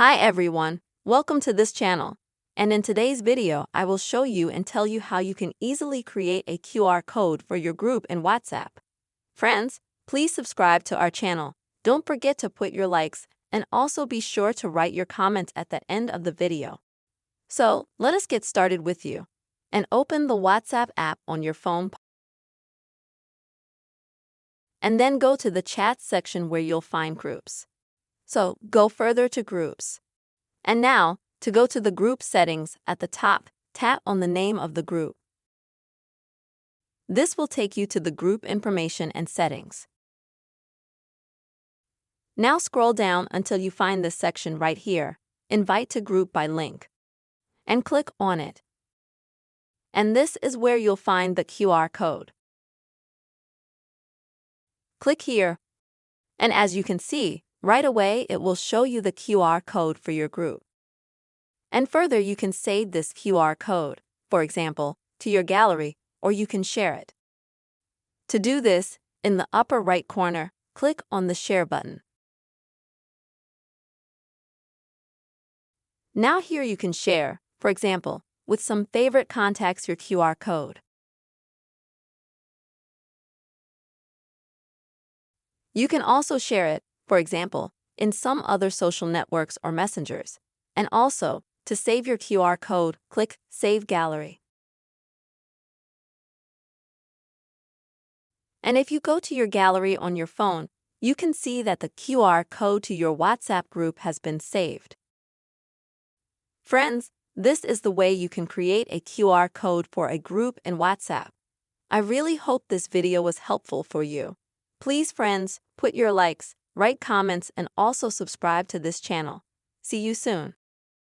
Hi everyone, welcome to this channel. And in today's video, I will show you and tell you how you can easily create a QR code for your group in WhatsApp. Friends, please subscribe to our channel. Don't forget to put your likes and also be sure to write your comments at the end of the video. So, let us get started with you. And open the WhatsApp app on your phone. And then go to the chat section where you'll find groups. So, go further to groups. And now, to go to the group settings at the top, tap on the name of the group. This will take you to the group information and settings. Now scroll down until you find this section right here, Invite to Group by Link, and click on it. And this is where you'll find the QR code. Click here, and as you can see, right away it will show you the QR code for your group. And further, you can save this QR code, for example, to your gallery, or you can share it. To do this, in the upper right corner, click on the Share button. Now here you can share, for example, with some favorite contacts your QR code. You can also share it, for example, in some other social networks or messengers. And also, to save your QR code, click Save Gallery. And if you go to your gallery on your phone, you can see that the QR code to your WhatsApp group has been saved. Friends, this is the way you can create a QR code for a group in WhatsApp. I really hope this video was helpful for you. Please, friends, put your likes, write comments, and also subscribe to this channel. See you soon.